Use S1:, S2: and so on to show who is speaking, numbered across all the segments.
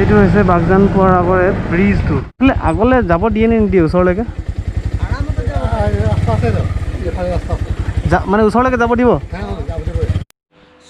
S1: এইটো হৈছে বাগজান পোৱাৰ আগৰে ব্ৰিজটো। আগলৈ যাব দিয়ে নে নিদিয়ে ওচৰলৈকে? মানে ওচৰলৈকে যাব দিব?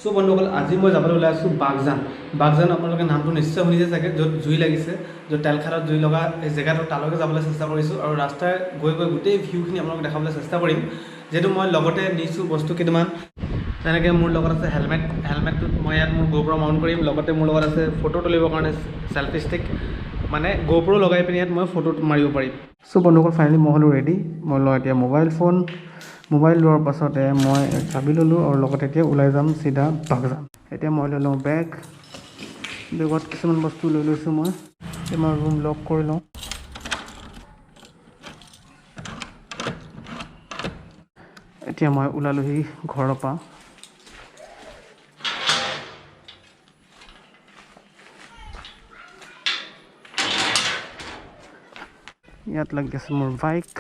S1: চ' বন্ধুসকল, আজি মই যাবলৈ ওলাই আছোঁ বাগজান। বাগজান আপোনালোকে নামটো নিশ্চয় শুনিছে চাগে, য'ত জুই লাগিছে, য'ত তেলখাৰত জুই লগা এই জেগাটো, তালৈকে যাবলৈ চেষ্টা কৰিছোঁ। আৰু ৰাস্তাই গৈ গৈ গোটেই ভিউখিনি আপোনালোকক দেখাবলৈ চেষ্টা কৰিম। যিহেতু মই লগতে নিছোঁ বস্তু কেইটামান, যেনেকৈ মোৰ লগত আছে হেলমেটটোত মই ইয়াত মোৰ GoPro মাউণ্ট কৰিম। লগতে মোৰ লগত আছে ফটো তুলিবৰ কাৰণে চেল্ফি ষ্টিক, মানে GoPro লগাই পিনি ইয়াত মই ফটো মাৰিব পাৰিম। চ' বন্ধুসকল, ফাইনেলি মই হ'লোঁ ৰেডি। মই লওঁ এতিয়া মোবাইল লোৱাৰ পাছতে মই চাবি ল'লোঁ আৰু লগতে এতিয়া ওলাই যাম চিধা বাগজান। এতিয়া মই লৈ লওঁ বেগত কিছুমান বস্তু লৈ লৈছোঁ। মই এতিয়া মই ৰুম লক কৰি লওঁ। এতিয়া মই ওলালোহি ঘৰৰ পৰা। ইয়াত লাগি আছে মোৰ বাইক।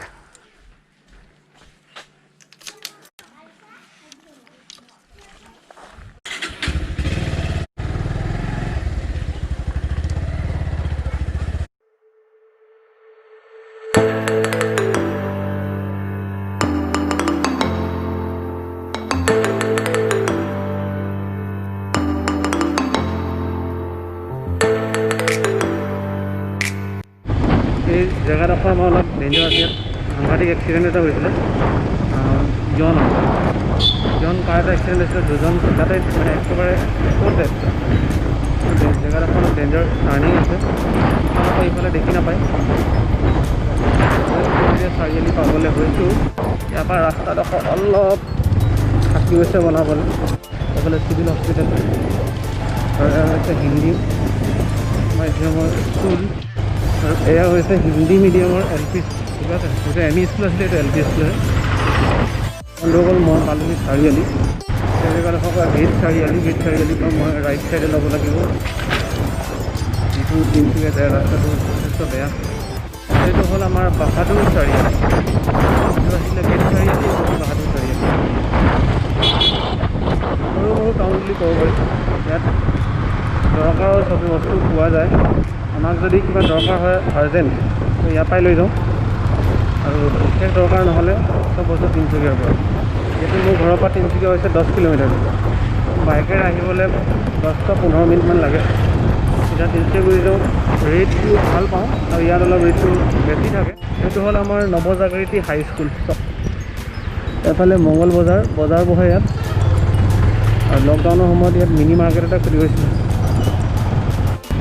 S1: এই জেগাডোখৰ মই অলপ ডেঞ্জাৰ আছে। ইয়াত সাংঘাতিক এক্সিডেণ্ট এটা হৈছিলে। জন কাৰ এটা এক্সিডেণ্ট হৈছিলে, দুজন তাতে মানে একেবাৰে ক'ত জেগাডোখৰ অলপ ডেঞ্জাৰ, টাৰ্ণিং আছে। আকৌ এইফালে দেখি নাপায়। চাৰিআলি পাবলৈ হৈছোঁ। ইয়াৰ পৰা ৰাস্তাডোখৰ অলপ থাকি গৈছে বনাবলৈ। এইফালে চিভিল হস্পিটেল আৰু এয়া হৈছে হিন্দী মাধ্যমৰ স্কুল, আৰু এয়া হৈছে হিন্দী মিডিয়ামৰ LP স্কুল। ঠিক আছে, এইটো ME স্কুল আছিলে, এইটো LP স্কুল হয়। বন্ধুসকল, মই পালোহি চাৰিআলি। সেই জেগাডোখৰ পৰা গেট চাৰিআলিৰ পৰা মই ৰাইট চাইডে ল'ব লাগিব। যিটো তিনিচুকীয়া যায় ৰাস্তাটো যথেষ্ট বেয়া। এইটো হ'ল আমাৰ বাহাদুৰ চাৰিআলি। এইটো আছিলে গেট চাৰিআলি, বাহাদুৰ চাৰিআলি। সৰু সৰু টাউন বুলি ক'ব পাৰি। ইয়াত দৰকাৰৰ চব বস্তু পোৱা যায়। আমাক যদি কিবা দৰকাৰ হয় আৰ্জেণ্ট, তো ইয়াৰ পৰাই লৈ যাওঁ। আৰু বিশেষ দৰকাৰ নহ'লে চব বস্তু তিনিচুকীয়াৰ পৰা। যিহেতু মোৰ ঘৰৰ পৰা তিনিচুকীয়া হৈছে 10 কিলোমিটাৰ। বাইকেৰে আহিবলৈ 10-15 মিনিটমান লাগে। এতিয়া তিনিচুকীয়া গুচি যাওঁ। ৰেটটো ভাল পাওঁ আৰু ইয়াত অলপ ৰেটটো বেছি থাকে। এইটো হ'ল আমাৰ নৱজাগৃতি হাইস্কুল। এফালে মংগল বজাৰ বহে ইয়াত। আৰু লকডাউনৰ সময়ত ইয়াত মিনি মাৰ্কেট এটা খুলি গৈছিলে।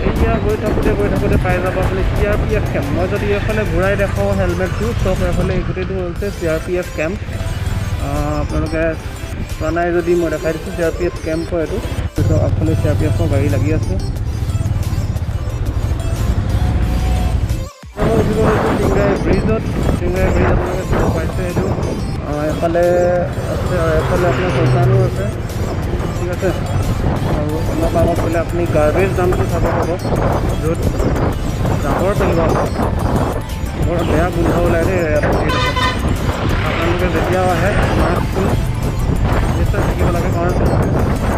S1: এতিয়া গৈ থাকোঁতে পাই যাব আপুনি CRPF কেম্প। মই যদি এইফালে ঘূৰাই দেখাওঁ হেলমেটটো, চব এইফালে গোটেইটো হৈছে CRPF কেম্প। আপোনালোকে চোৱা নাই যদি মই দেখাই দিছোঁ, CRPF কেম্পৰ এইটো। আগফালে CRPFৰ গাড়ী লাগি আছে। টিংগাই ব্ৰিজত আপোনালোকে পাইছে এইটো। এফালে আছে আৰু এফালে আপোনাৰ শৌচানো আছে। ঠিক আছে, আৰু অলপ আগত গ'লে আপুনি গাৰ্বেজ ডাম্পটো চাব পাব, য'ত জাবৰ পেলোৱা হয়। বৰ বেয়া গোন্ধ ওলাই দেই ইয়াত। আপোনালোকে যেতিয়া আহে মাস্কটো নিশ্চয় থাকিব লাগে, কাৰণ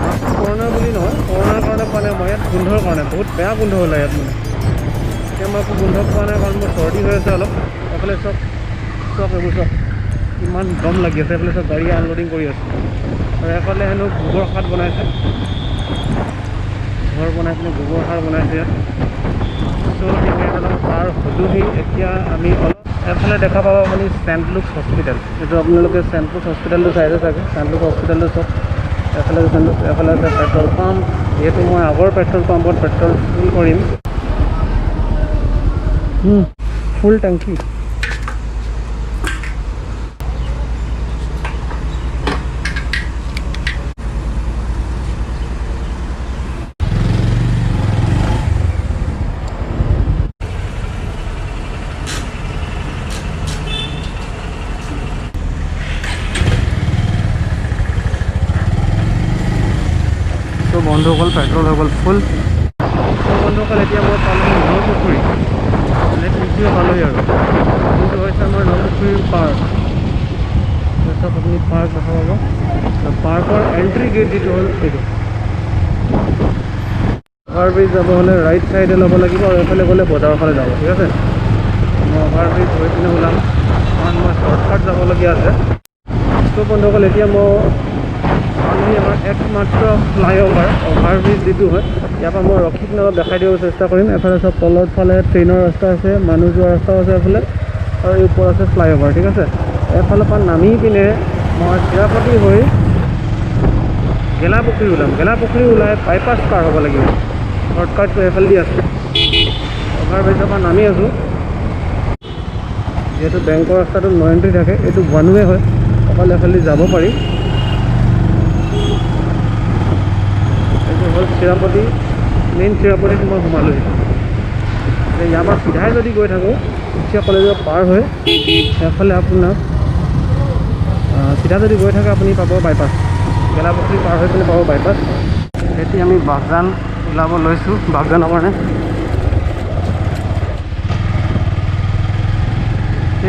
S1: মাস্ক কৰোণা বুলি নহয়, কৰোণাৰ কাৰণে পোৱা নাই মই ইয়াত, গোন্ধৰ কাৰণে। বহুত বেয়া গোন্ধ ওলায় ইয়াত মানে। এতিয়া মই একো গোন্ধ পোৱা নাই, কাৰণ মোৰ চৰ্দি হৈ আছে অলপ। এইফালে চব এইবোৰ চব ইমান দম লাগি আছে। এইফালে চব গাড়ী আনলোডিং কৰি আছে। আৰু এফালে হেনো গোবৰ সাৰ বনাইছে, ঘৰ বনাই পিনে গোবৰ সাৰ বনাইছে ইয়াত। চ' সেইবিলাক পাৰ হ'লোহি। এতিয়া আমি অলপ এফালে দেখা পাব আপুনি চেণ্ট লুক হস্পিটেল। এইটো আপোনালোকে চেণ্ট লুক হস্পিটেলটো চাইছে চাগে। চেণ্ট লুক হস্পিটেলটো চব এফালে এফালে আছে পেট্ৰল পাম্প। যিহেতু মই আগৰ পেট্ৰল পাম্পত পেট্ৰল ফুল কৰিম, ফুল টেংকি। বন্ধুসকল, পেট্ৰল হৈ গ'ল ফুল। বন্ধুসকল, এতিয়া মই পালোহি নপুখুৰী। নেক্সট পালোহি আৰু এইটো হৈছে আমাৰ নপুখুৰীৰ পাৰ্ক। চব আপুনি পাৰ্ক দেখা পাব। পাৰ্কৰ এণ্ট্ৰি গেট যিটো হ'ল এইটো। অভাৰব্ৰিজ যাব হ'লে ৰাইট ছাইডে ল'ব লাগিব আৰু এইফালে গ'লে বজাৰৰ ফালে যাব, ঠিক আছে। মই অভাৰব্ৰিজ হৈ পিনে ওলাম কাৰণ মই শ্বৰ্টকাট যাবলগীয়া আছে। ত' বন্ধুসকল, এতিয়া মই আমাৰ একমাত্ৰ ফ্লাইঅভাৰ অভাৰব্ৰিজ যিটো হয়, ইয়াৰ পৰা মই ৰখিক নগৰত দেখাই দিব চেষ্টা কৰিম। এফালে চব তলৰ ফালে ট্ৰেইনৰ ৰাস্তা আছে, মানুহ যোৱা ৰাস্তাও আছে এফালে, আৰু এই ওপৰত আছে ফ্লাইঅভাৰ, ঠিক আছে। এফালৰ পৰা নামি পিনে মই চিৰাপতি হৈ গেলাপুখুৰী ওলাম। গেলাপুখুৰী ওলাই বাইপাছ পাৰ হ'ব লাগিব। শ্বৰ্টকাটটো এইফালে দি আছে। অভাৰব্ৰিজৰ পৰা নামি আছোঁ। যিহেতু বেংকৰ ৰাস্তাটো ন এণ্ট্ৰি থাকে, এইটো ওৱান ৱে হয়, অকল এফালে যাব পাৰি। এইটো হ'ল চিৰাপতি, মেইন চিৰাপতিত মই সোমালোঁ। ইয়াৰ পৰা চিধাই যদি গৈ থাকোঁ উঠিয়া কলেজৰ পাৰ হৈ সেইফালে আপোনাক চিধা যদি গৈ থাকে আপুনি পাব বাইপাছ। গেলাপুখুৰী পাৰ হৈ পিনে পাব বাইপাছ। এতিয়া আমি বাগজান ওলাব লৈছোঁ, বাগজানৰ কাৰণে।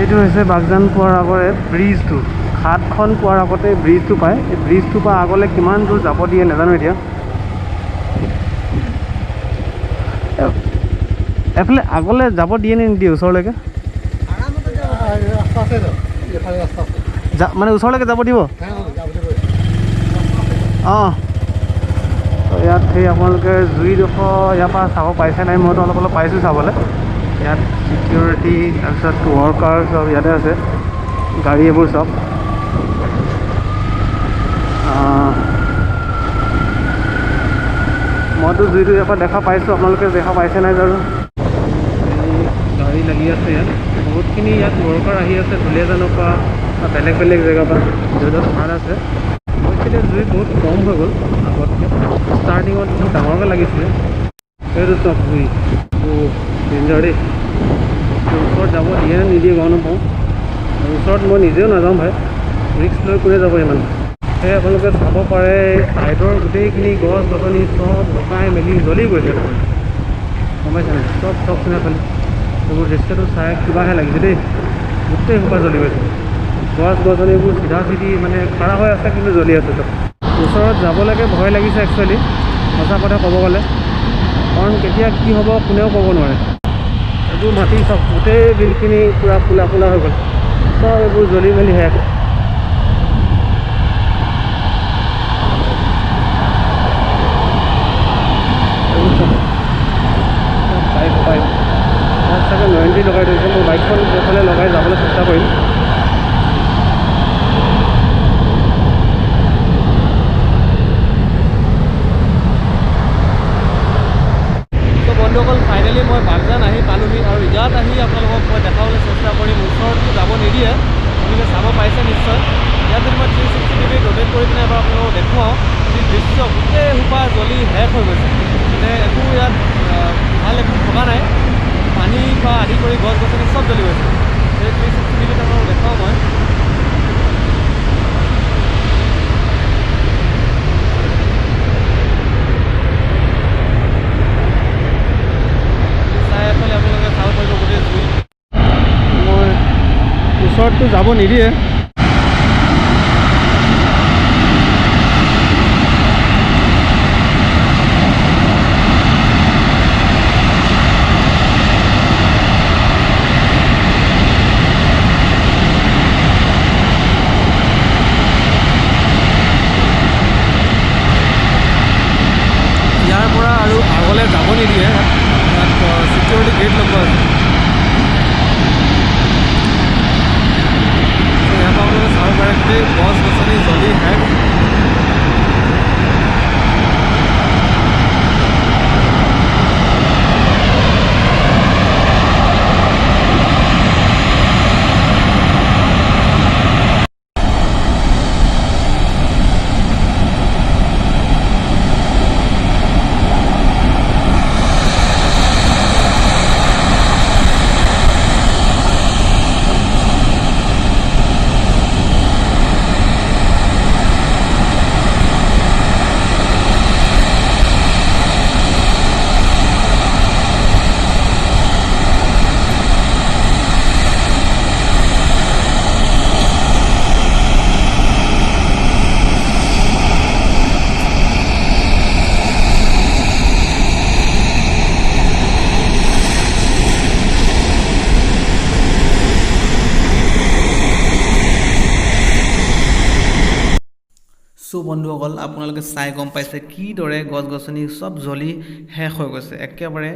S1: এইটো হৈছে বাগজান পোৱাৰ আগৰে ব্ৰিজটো। ঘাটখন পোৱাৰ আগতে ব্ৰিজটো পায়। এই ব্ৰিজটোৰ পৰা আগলৈ কিমান দূৰ যাব দিয়ে নাজানো এতিয়া। এফালে আগলৈ যাব দিয়ে নে নিদিয়ে ওচৰলৈকে? মানে ওচৰলৈকে যাব দিব? অঁ, ইয়াত সেই আপোনালোকে জুইডোখৰ ইয়াৰ পৰা চাব পাৰিছে নাই? মইতো অলপ অলপ পাইছোঁ চাবলৈ। ইয়াত ছিকিউৰিটি, তাৰপিছত ৱৰ্কাৰ চব ইয়াতে আছে, গাড়ী এইবোৰ চব। মইতো জুইটো ইয়াৰ পৰা দেখা পাইছোঁ, আপোনালোকে দেখা পাইছে নাই জানো? গাড়ী লাগি আছে ইয়াত, বহুতখিনি ইয়াত ৱৰ্কাৰ আহি আছে, ধুলীয়াজানৰ পৰা বেলেগ বেলেগ জেগাৰ পৰা য'ত ভাড় আছে। এতিয়া জুই বহুত কম হৈ গ'ল আগতকৈ। ষ্টাৰ্টিঙত বহুত ডাঙৰকৈ লাগিছিলে। এইটো চব জুই ডেঞ্জাৰ দেই। ওচৰত যাব দিয়ে নে নিদিয়ে গম নাপাওঁ। আৰু ওচৰত মই নিজেও নাযাওঁ ভাই, ৰিক্স লৈ কোনে যাব ইমান। সেয়ে আপোনালোকে চাব পাৰে ছাইডৰ গোটেইখিনি গছ গছনি চব লগাই মেলি জ্বলি গৈছে, গম পাইছে নাই? চব চিনা খালি এইবোৰ দৃশ্যটো চাই কিবাহে লাগিছে দেই। গোটেই সোপা জ্বলি গৈছে, গছ গছনিবোৰ চিধা চিধি মানে খাৰা হৈ আছে, কিন্তু জ্বলি আছে চব। ওচৰত যাবলৈকে ভয় লাগিছে একচুৱেলি, সঁচা কথা ক'ব গ'লে। কাৰণ কেতিয়া কি হ'ব কোনেও ক'ব নোৱাৰে। এইবোৰ মাটি চব গোটেই বিলখিনি পূৰা কোলা কোলা হৈ গ'ল, চব এইবোৰ জ্বলি মেলি শেষ। বাইক চাগে 90 লগাই থৈছে। মই বাইকখন এইফালে লগাই যাবলৈ চেষ্টা কৰিম। বন্ধুসকল, ফাইনেলি মই বাগজান আহি পালোহি, আৰু ইয়াত আহি আপোনালোকক মই দেখাবলৈ চেষ্টা কৰিম। ওচৰততো যাব নিদিয়ে, আপোনালোকে চাব পাৰিছে নিশ্চয়। ইয়াত যদি মই 360 ডিগ্ৰী ৰোটেট কৰি পিনে এবাৰ আপোনালোকক দেখুৱাওঁ, যি দৃশ্য গোটেই সোপা জ্বলি শেষ হৈ গৈছে। মানে একো ইয়াত ভাল একো থকা নাই, পানী পৰা আদি কৰি গছ গছনি চব জ্বলি গৈছে। সেই 360 ডিগ্ৰীত আপোনালোকক দেখুৱাওঁ মই। ওচৰততো যাব নিদিয়ে। ইয়াৰ পৰা আৰু আগলৈ যাব নিদিয়ে, ছিকিউৰিটি গেট লগোৱা আছে। চাব পাৰে গোটেই গছ গছনি জ্বলি শেষ। সো বন্ধুসকল আপোনালোকে চাই গম পাইছে কিদৰে গছ-গছনি সব জ্বলি শেষ হৈ গৈছে একেবাৰে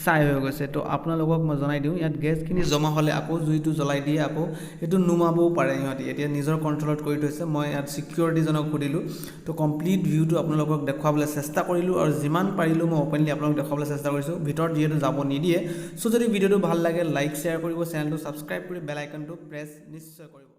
S1: ছাই হৈ গৈছে তো আপোনালোকক মই জনাই দিওঁ ইয়াত গেছখিনি জমা হ'লে আকৌ জুইটো জ্বলাই দিয়ে আকৌ এইটো নুমাবও পাৰে ইহঁতি এতিয়া নিজৰ কণ্ট্ৰলত কৰি থৈছে মই ইয়াত সিকিউৰিটিজনক সুধিলোঁ তো কমপ্লিট ভিউটো আপোনালোকক দেখুৱাবলৈ চেষ্টা কৰিলোঁ আৰু যিমান পাৰিলোঁ মই অপেনলি আপোনালোকক দেখুৱাবলৈ চেষ্টা কৰিছোঁ ভিতৰত যিহেতু যাব নিদিয়ে সো যদি ভিডিঅ'টো ভাল লাগে লাইক শ্বেয়াৰ কৰিব চেনেলটো ছাবস্ক্ৰাইব কৰি বেল আইকনটো প্ৰেছ নিশ্চয় কৰিব